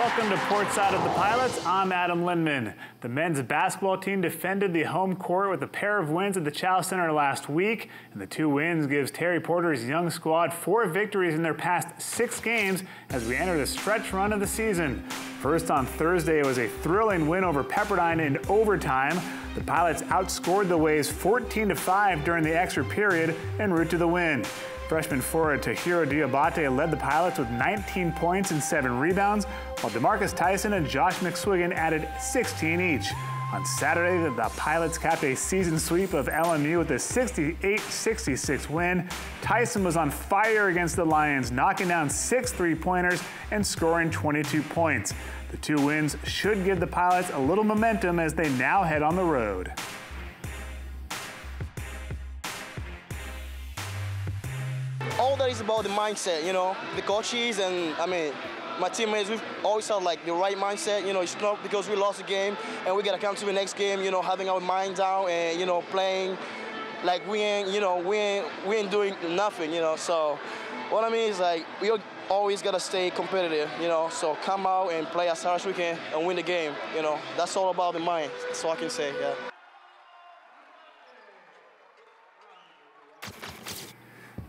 Welcome to Portside of the Pilots. I'm Adam Lindman. The men's basketball team defended the home court with a pair of wins at the Chow Center last week, and the 2 wins gives Terry Porter's young squad 4 victories in their past 6 games as we enter the stretch run of the season. First on Thursday, it was a thrilling win over Pepperdine in overtime. The Pilots outscored the Waves 14-5 during the extra period en route to the win. Freshman forward Tahiro Diabate led the Pilots with 19 points and 7 rebounds, while DeMarcus Tyson and Josh McSwiggan added 16 each. On Saturday, the Pilots capped a season sweep of LMU with a 68-66 win. Tyson was on fire against the Lions, knocking down 6 3-pointers and scoring 22 points. The 2 wins should give the Pilots a little momentum as they now head on the road. All that is about the mindset, you know, the coaches and, my teammates, we've always had like the right mindset, you know. It's not because we lost a game and we gotta come to the next game, you know, having our mind down and, you know, playing like we ain't doing nothing, you know. So what I mean is like we always gotta stay competitive, you know. So come out and play as hard as we can and win the game, you know. That's all about the mind. That's all I can say, yeah.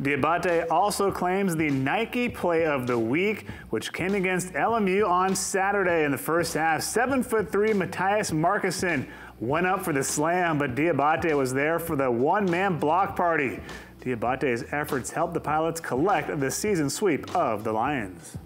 Diabate also claims the Nike Play of the Week, which came against LMU on Saturday in the first half. 7'3" Matthias Markussen went up for the slam, but Diabate was there for the one-man block party. Diabate's efforts helped the Pilots collect the season sweep of the Lions.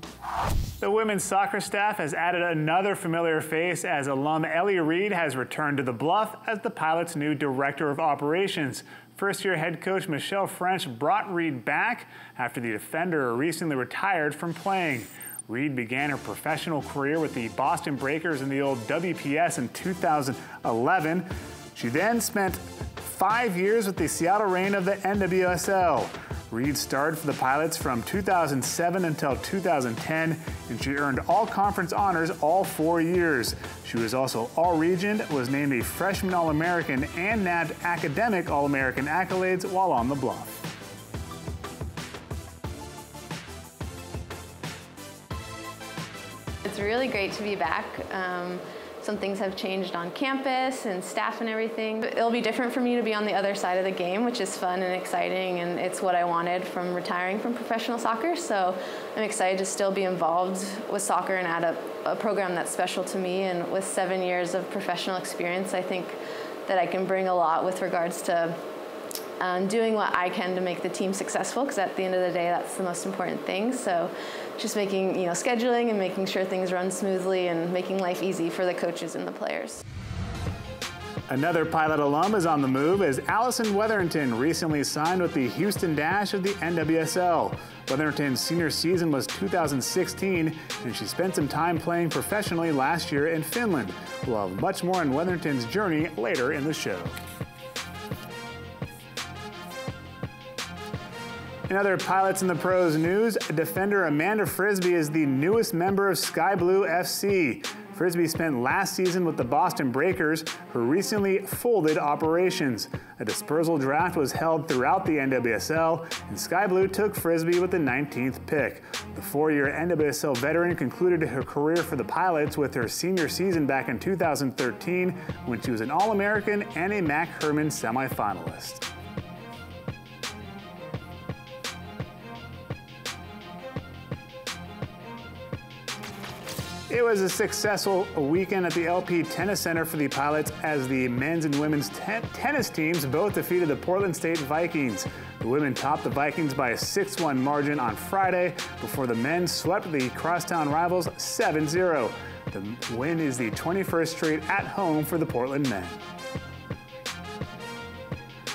The women's soccer staff has added another familiar face as alum Ellie Reed has returned to the Bluff as the Pilots' new director of operations. First-year head coach Michelle French brought Reed back after the defender recently retired from playing. Reed began her professional career with the Boston Breakers in the old WPS in 2011. She then spent 5 years with the Seattle Reign of the NWSL. Reed starred for the Pilots from 2007 until 2010, and she earned all-conference honors all 4 years. She was also all-region, was named a freshman All-American, and nabbed academic All-American accolades while on the Bluff. It's really great to be back. Some things have changed on campus and staff and everything. It'll be different for me to be on the other side of the game, which is fun and exciting, and it's what I wanted from retiring from professional soccer. So I'm excited to still be involved with soccer and add a program that's special to me. And with 7 years of professional experience, I think that I can bring a lot with regards to doing what I can to make the team successful, because at the end of the day, that's the most important thing. So just making, scheduling and making sure things run smoothly and making life easy for the coaches and the players. Another Pilot alum is on the move as Allison Wetherington recently signed with the Houston Dash of the NWSL. Wetherington's senior season was 2016, and she spent some time playing professionally last year in Finland. We'll have much more on Wetherington's journey later in the show. In other Pilots in the Pros news, defender Amanda Frisbee is the newest member of Sky Blue FC. Frisbee spent last season with the Boston Breakers, who recently folded operations. A dispersal draft was held throughout the NWSL, and Sky Blue took Frisbee with the 19th pick. The 4-year NWSL veteran concluded her career for the Pilots with her senior season back in 2013, when she was an All-American and a Mac Hermann semifinalist. It was a successful weekend at the LP Tennis Center for the Pilots as the men's and women's tennis teams both defeated the Portland State Vikings. The women topped the Vikings by a 6-1 margin on Friday before the men swept the crosstown rivals 7-0. The win is the 21st straight at home for the Portland men.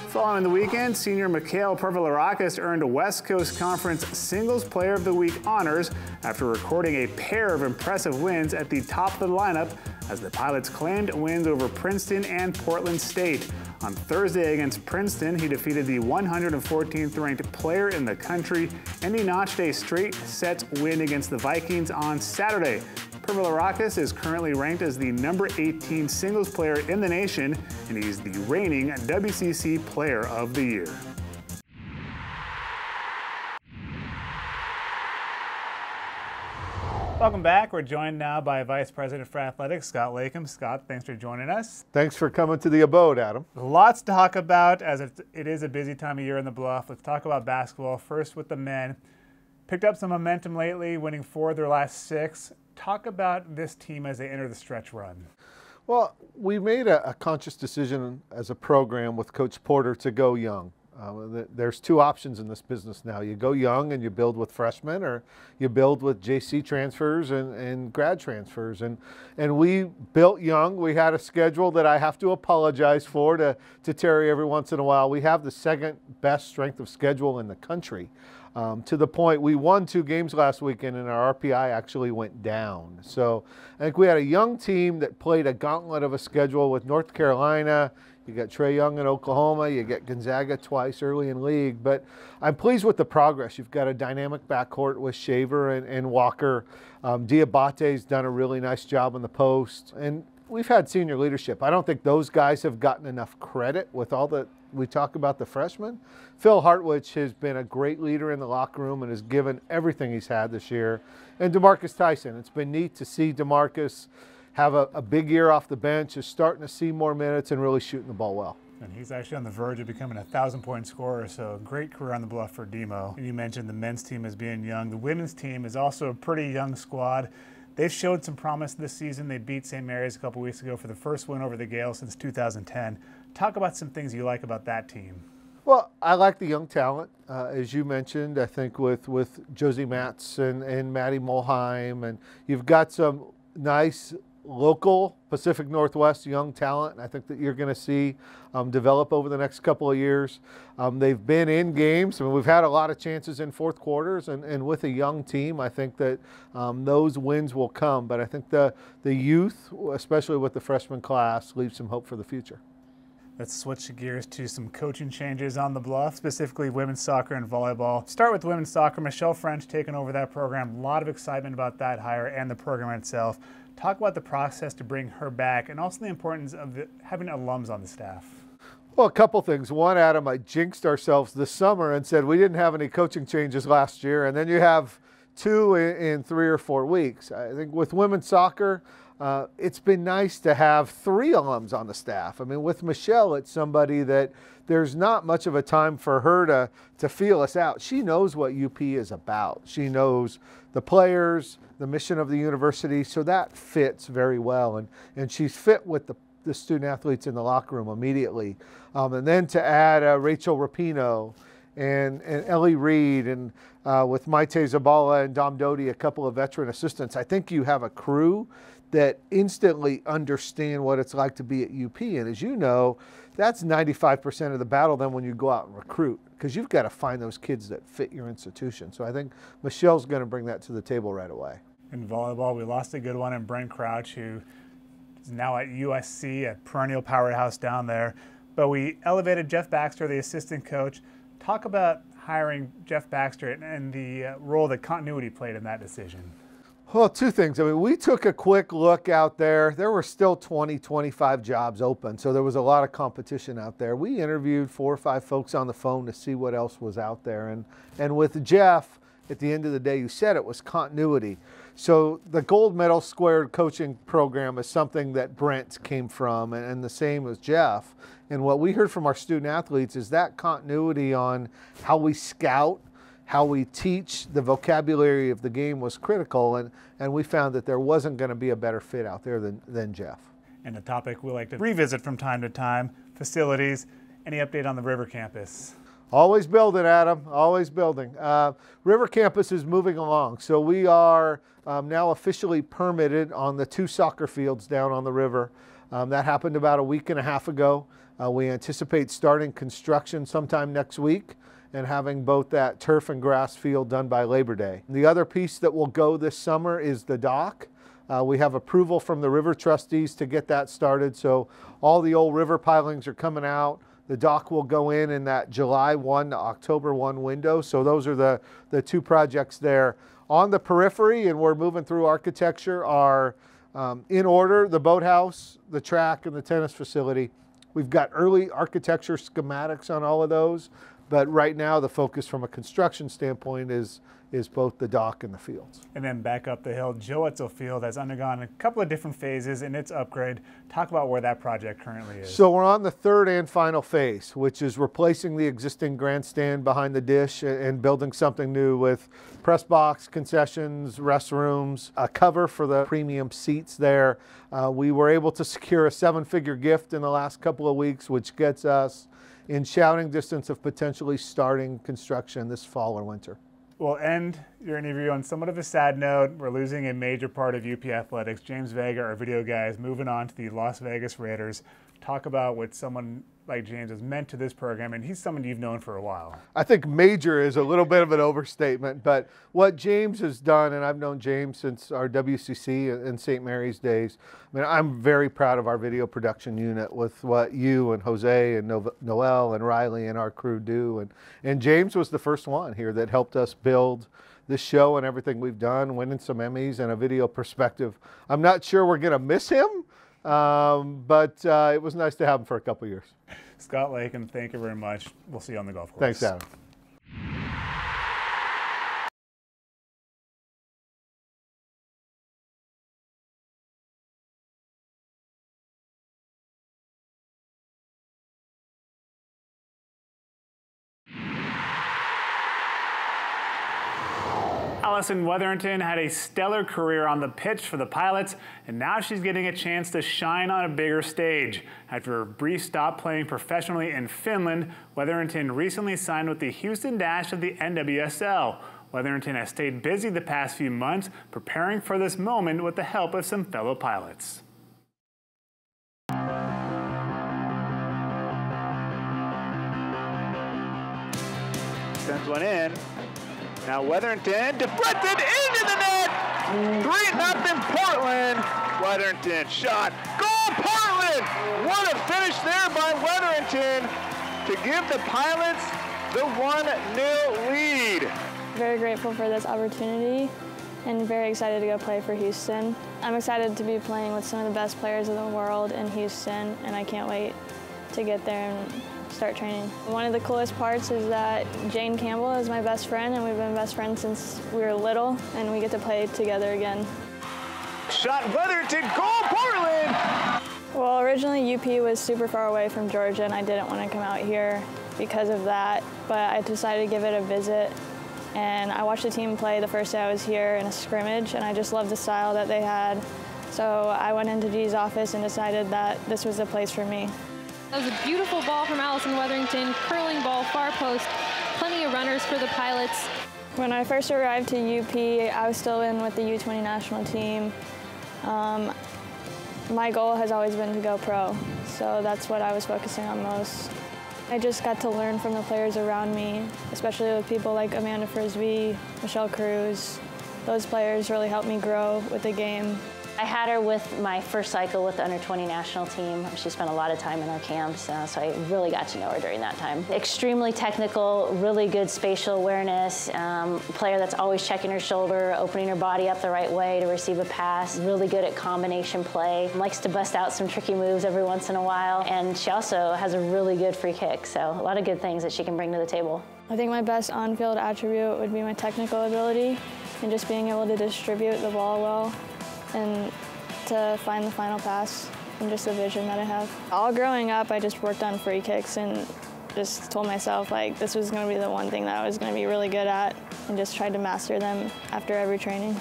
Following the weekend, senior Mikhail Pervilarakis earned a West Coast Conference Singles Player of the Week honors after recording a pair of impressive wins at the top of the lineup as the Pilots claimed wins over Princeton and Portland State. On Thursday against Princeton, he defeated the 114th ranked player in the country, and he notched a straight set win against the Vikings on Saturday. Pervilarakis is currently ranked as the number 18 singles player in the nation, and he's the reigning WCC Player of the Year. Welcome back. We're joined now by Vice President for Athletics, Scott Latham. Scott, thanks for joining us. Thanks for coming to the abode, Adam. Lots to talk about as it is a busy time of year in the Bluff. Let's talk about basketball. First with the men. Picked up some momentum lately, winning 4 of their last 6. Talk about this team as they enter the stretch run. Well, we made a conscious decision as a program with Coach Porter to go young. There's 2 options in this business now. You go young and you build with freshmen, or you build with JC transfers and grad transfers. And we built young. We had a schedule that I have to apologize for to Terry every once in a while. We have the 2nd best strength of schedule in the country. To the point we won 2 games last weekend and our RPI actually went down. So I think we had a young team that played a gauntlet of a schedule with North Carolina. You got Trae Young in Oklahoma. You get Gonzaga twice early in league. But I'm pleased with the progress. You've got a dynamic backcourt with Shaver and Walker. Diabate's done a really nice job on the post. And we've had senior leadership. I don't think those guys have gotten enough credit with all that we talk about the freshmen. Phil Hartwich has been a great leader in the locker room and has given everything he's had this year. And DeMarcus Tyson. It's been neat to see DeMarcus have a big year off the bench, is starting to see more minutes and really shooting the ball well. And he's actually on the verge of becoming a 1,000-point scorer, so great career on the Bluff for Demo. And you mentioned the men's team as being young. The women's team is also a pretty young squad. They've showed some promise this season. They beat St. Mary's a couple weeks ago for the first win over the Gales since 2010. Talk about some things you like about that team. Well, I like the young talent, as you mentioned. I think with Josie Matz and Maddie Mulheim, and you've got some nice local Pacific Northwest young talent. I think that you're going to see develop over the next couple of years. They've been in games. I mean, we've had a lot of chances in fourth quarters, and with a young team, I think that those wins will come. But I think the youth, especially with the freshman class, leaves some hope for the future. Let's switch gears to some coaching changes on the Bluff, specifically women's soccer and volleyball. Start with women's soccer. Michelle French taking over that program. A lot of excitement about that hire and the program itself. Talk about the process to bring her back and also the importance of having alums on the staff. Well, a couple things. One, Adam, I jinxed ourselves this summer and said we didn't have any coaching changes last year, and then you have 2 in 3 or 4 weeks. I think with women's soccer, it's been nice to have 3 alums on the staff. I mean, with Michelle, it's somebody that there's not much of a time for her to feel us out. She knows what UP is about. She knows the players, the mission of the university, so that fits very well. And she's fit with the student athletes in the locker room immediately. And then to add Rachel Rapino and Ellie Reed and with Maite Zabala and Dom Doty, a couple of veteran assistants, I think you have a crew that instantly understand what it's like to be at UP. And as you know, that's 95% of the battle then when you go out and recruit, because you've got to find those kids that fit your institution. So I think Michelle's going to bring that to the table right away. In volleyball, we lost a good one in Brent Crouch, who is now at USC, a perennial powerhouse down there. But we elevated Jeff Baxter, the assistant coach. Talk about hiring Jeff Baxter and the role that continuity played in that decision. Well, 2 things. I mean, we took a quick look out there. There were still 20, 25 jobs open, so there was a lot of competition out there. We interviewed 4 or 5 folks on the phone to see what else was out there. And with Jeff, at the end of the day, you said it was continuity. So the gold medal squared coaching program is something that Brent came from, and the same as Jeff. And what we heard from our student athletes is that continuity on how we scout, how we teach the vocabulary of the game was critical, and we found that there wasn't going to be a better fit out there than Jeff. And a topic we like to revisit from time to time, facilities. Any update on the River campus? Always building, Adam, always building. River campus is moving along. So we are now officially permitted on the 2 soccer fields down on the river. That happened about a week and a half ago. We anticipate starting construction sometime next week and having both that turf and grass field done by Labor Day. The other piece that will go this summer is the dock. We have approval from the river trustees to get that started, so all the old river pilings are coming out. The dock will go in that July 1 to October 1 window, so those are the 2 projects there. On the periphery, and we're moving through architecture, are in order the boathouse, the track, and the tennis facility. We've got early architecture schematics on all of those. But right now, the focus from a construction standpoint is both the dock and the fields. And then back up the hill, Joe Etzel Field has undergone a couple of different phases in its upgrade. Talk about where that project currently is. So we're on the third and final phase, which is replacing the existing grandstand behind the dish and building something new with press box, concessions, restrooms, a cover for the premium seats there. We were able to secure a 7-figure gift in the last couple of weeks, which gets us in shouting distance of potentially starting construction this fall or winter. We'll end your interview on somewhat of a sad note. We're losing a major part of UP athletics. James Vega, our video guy, is moving on to the Las Vegas Raiders. Talk about what someone like James has meant to this program, and he's someone you've known for a while. I think major is a little bit of an overstatement, but what James has done, and I've known James since our WCC and St. Mary's days, I mean, I'm very proud of our video production unit with what you and Jose and Noel and Riley and our crew do. And James was the first one here that helped us build this show and everything we've done, winning some Emmys and a video perspective. I'm not sure we're going to miss him, but it was nice to have him for a couple years. Scott Lakin, thank you very much. We'll see you on the golf course. Thanks, Adam. Allison Wetherington had a stellar career on the pitch for the Pilots, and now she's getting a chance to shine on a bigger stage. After a brief stop playing professionally in Finland, Wetherington recently signed with the Houston Dash of the NWSL. Wetherington has stayed busy the past few months, preparing for this moment with the help of some fellow pilots. Sends one in. Now Wetherington deflected into the net. 3-0 Portland. Wetherington shot. Goal Portland! What a finish there by Wetherington to give the Pilots the 1-0 lead. Very grateful for this opportunity and very excited to go play for Houston. I'm excited to be playing with some of the best players in the world in Houston, and I can't wait to get there and start training. One of the coolest parts is that Jane Campbell is my best friend, and we've been best friends since we were little, and we get to play together again. Shot Wetherington, goal Portland! Well, originally UP was super far away from Georgia, and I didn't want to come out here because of that, but I decided to give it a visit. And I watched the team play the first day I was here in a scrimmage, and I just loved the style that they had. So I went into G's office and decided that this was the place for me. That was a beautiful ball from Allison Wetherington, curling ball, far post, plenty of runners for the Pilots. When I first arrived to UP, I was still in with the U20 national team. My goal has always been to go pro, so that's what I was focusing on most. I just got to learn from the players around me, especially with people like Amanda Frisbee, Michelle Cruz. Those players really helped me grow with the game. I had her with my first cycle with the under-20 national team. She spent a lot of time in our camps, so I really got to know her during that time. Extremely technical, really good spatial awareness, player that's always checking her shoulder, opening her body up the right way to receive a pass, really good at combination play, likes to bust out some tricky moves every once in a while, and she also has a really good free kick, so a lot of good things that she can bring to the table. I think my best on-field attribute would be my technical ability and just being able to distribute the ball well and to find the final pass and just the vision that I have. All growing up, I just worked on free kicks and just told myself like this was going to be the one thing that I was going to be really good at and just tried to master them after every training.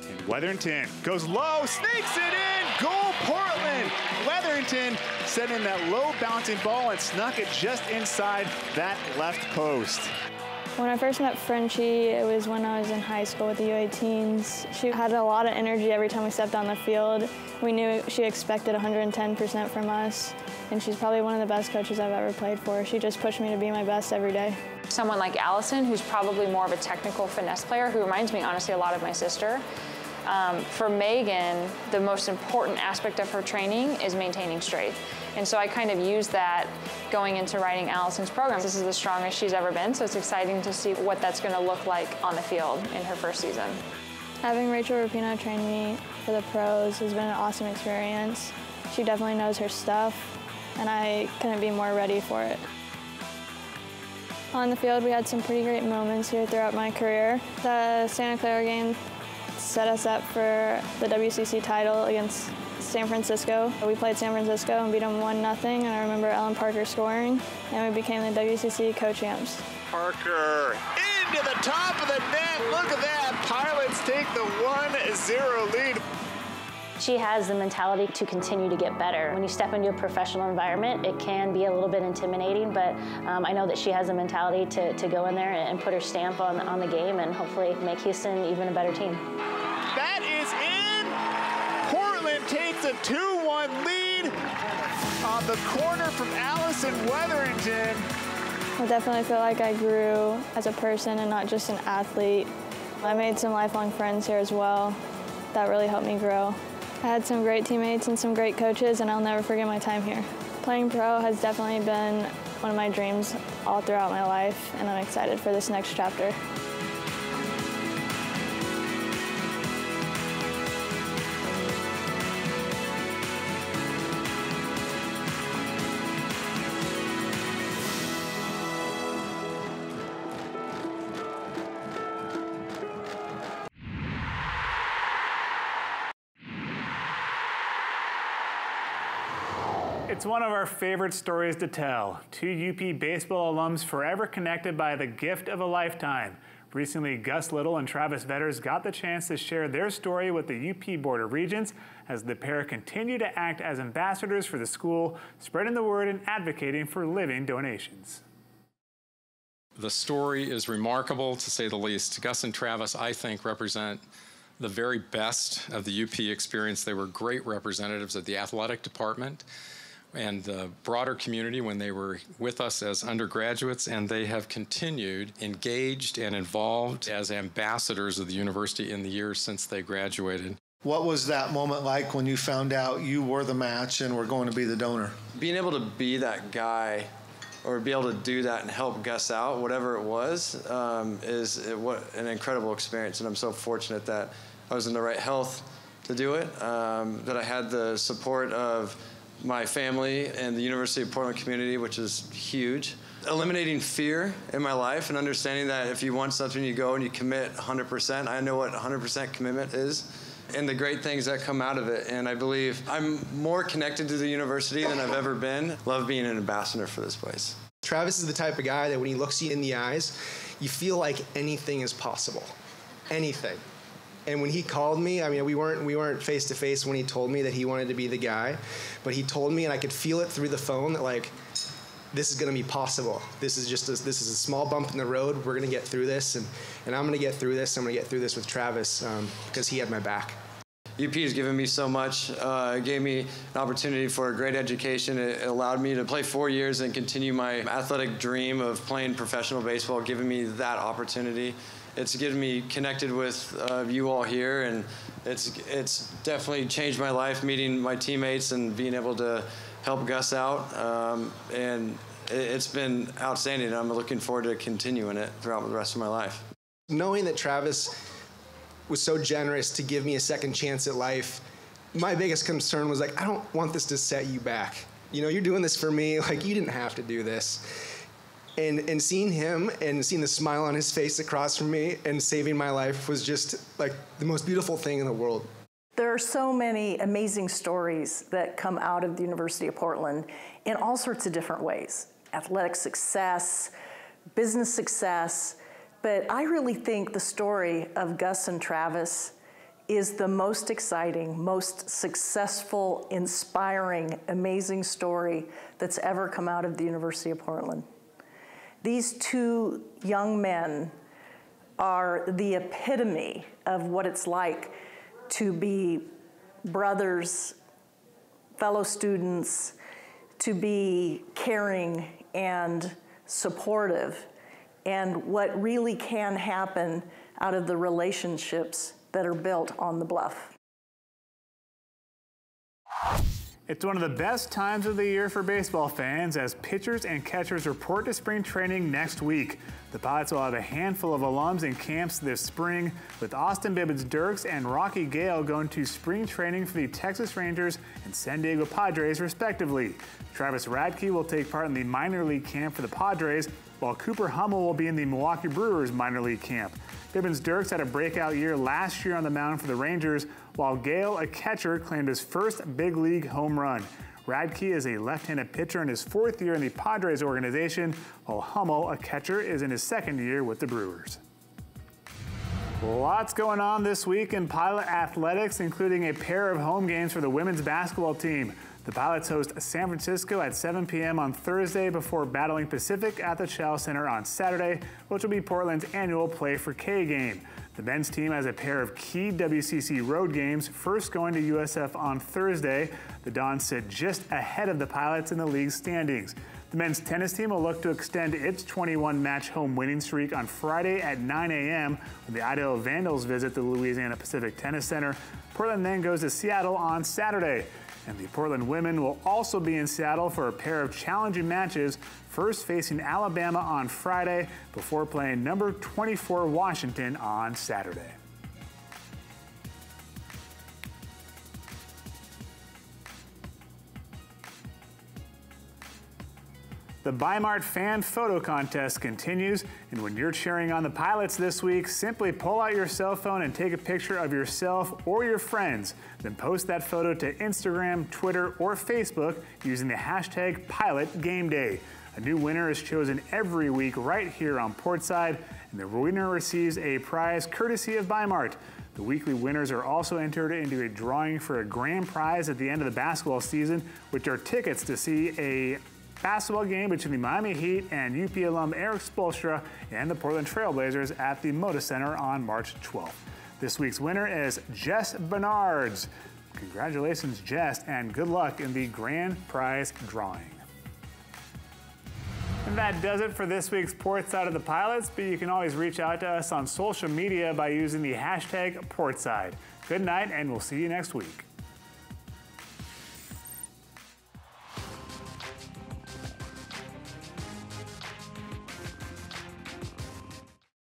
And Wetherington goes low, sneaks it in, goal Portland! Wetherington sent in that low bouncing ball and snuck it just inside that left post. When I first met Frenchie, it was when I was in high school with the U18s. She had a lot of energy every time we stepped on the field. We knew she expected 110% from us, and she's probably one of the best coaches I've ever played for. She just pushed me to be my best every day. Someone like Allison, who's probably more of a technical finesse player, who reminds me honestly a lot of my sister. For Megan, the most important aspect of her training is maintaining strength. And so I kind of used that going into writing Allison's program. This is the strongest she's ever been, so it's exciting to see what that's going to look like on the field in her first season. Having Rachel Rapino train me for the pros has been an awesome experience. She definitely knows her stuff, and I couldn't be more ready for it. On the field, we had some pretty great moments here throughout my career. The Santa Clara game set us up for the WCC title against San Francisco. We played San Francisco and beat them 1-0, and I remember Ellen Parker scoring, and we became the WCC co-champs. Parker into the top of the net. Look at that. Pilots take the 1-0 lead. She has the mentality to continue to get better. When you step into a professional environment, it can be a little bit intimidating, but I know that she has the mentality to go in there and put her stamp on the game and hopefully make Houston even a better team. That is in. Portland takes a 2-1 lead on the corner from Allison Wetherington. I definitely feel like I grew as a person and not just an athlete. I made some lifelong friends here as well. That really helped me grow. I had some great teammates and some great coaches, and I'll never forget my time here. Playing pro has definitely been one of my dreams all throughout my life, and I'm excited for this next chapter. It's one of our favorite stories to tell. Two UP baseball alums forever connected by the gift of a lifetime. Recently, Gus Little and Travis Vetters got the chance to share their story with the UP Board of Regents as the pair continue to act as ambassadors for the school, spreading the word and advocating for living donations. The story is remarkable, to say the least. Gus and Travis, I think, represent the very best of the UP experience. They were great representatives of the athletic department and the broader community when they were with us as undergraduates, and they have continued engaged and involved as ambassadors of the university in the years since they graduated. What was that moment like when you found out you were the match and were going to be the donor? Being able to be that guy or be able to do that and help Gus out, whatever it was, what an incredible experience. And I'm so fortunate that I was in the right health to do it, that I had the support of my family and the University of Portland community, which is huge. Eliminating fear in my life and understanding that if you want something, you go and you commit 100%. I know what 100% commitment is and the great things that come out of it. And I believe I'm more connected to the university than I've ever been. Love being an ambassador for this place. Travis is the type of guy that when he looks you in the eyes, you feel like anything is possible. Anything. And when he called me, I mean, we weren't face to face when he told me that he wanted to be the guy, but he told me, and I could feel it through the phone that like, this is going to be possible. This is a small bump in the road. We're going to get through this, and I'm going to get through this. I'm going to get through this with Travis because he had my back. UP has given me so much. It gave me an opportunity for a great education. It allowed me to play 4 years and continue my athletic dream of playing professional baseball, giving me that opportunity. It's getting me connected with you all here, and it's definitely changed my life, meeting my teammates and being able to help Gus out. And it's been outstanding, and I'm looking forward to continuing it throughout the rest of my life. Knowing that Travis was so generous to give me a second chance at life, my biggest concern was like, I don't want this to set you back. You know, you're doing this for me, like you didn't have to do this. And seeing him and seeing the smile on his face across from me and saving my life was just like the most beautiful thing in the world. There are so many amazing stories that come out of the University of Portland in all sorts of different ways. Athletic success, business success, but I really think the story of Gus and Travis is the most exciting, most successful, inspiring, amazing story that's ever come out of the University of Portland. These two young men are the epitome of what it's like to be brothers, fellow students, to be caring and supportive, and what really can happen out of the relationships that are built on the bluff. It's one of the best times of the year for baseball fans as pitchers and catchers report to spring training next week. The Pilots will have a handful of alums in camps this spring, with Austin Bibbins-Dirks and Rocky Gale going to spring training for the Texas Rangers and San Diego Padres, respectively. Travis Radke will take part in the minor league camp for the Padres, while while Cooper Hummel will be in the Milwaukee Brewers minor league camp. Bibbins Dirks had a breakout year last year on the mound for the Rangers, while Gale, a catcher, claimed his first big league home run. Radke is a left-handed pitcher in his 4th year in the Padres organization, while Hummel, a catcher, is in his 2nd year with the Brewers. Lots going on this week in Pilot athletics, including a pair of home games for the women's basketball team. The Pilots host San Francisco at 7 p.m. on Thursday before battling Pacific at the Shell Center on Saturday, which will be Portland's annual Play for K game. The men's team has a pair of key WCC road games, first going to USF on Thursday. The Dons sit just ahead of the Pilots in the league standings. The men's tennis team will look to extend its 21-match home winning streak on Friday at 9 a.m. when the Idaho Vandals visit the Louisiana Pacific Tennis Center. Portland then goes to Seattle on Saturday. And the Portland women will also be in Seattle for a pair of challenging matches, first facing Alabama on Friday before playing number 24 Washington on Saturday. The Bi-Mart Fan Photo Contest continues, and when you're cheering on the Pilots this week, simply pull out your cell phone and take a picture of yourself or your friends. Then post that photo to Instagram, Twitter, or Facebook using the hashtag PilotGameDay. A new winner is chosen every week right here on Portside, and the winner receives a prize courtesy of Bi-Mart. The weekly winners are also entered into a drawing for a grand prize at the end of the basketball season, which are tickets to see a basketball game between the Miami Heat and UP alum Eric Spoelstra and the Portland Trailblazers at the Moda Center on March 12th. This week's winner is Jess Bernards. Congratulations, Jess, and good luck in the grand prize drawing. And that does it for this week's Portside of the Pilots, but you can always reach out to us on social media by using the hashtag Portside. Good night, and we'll see you next week.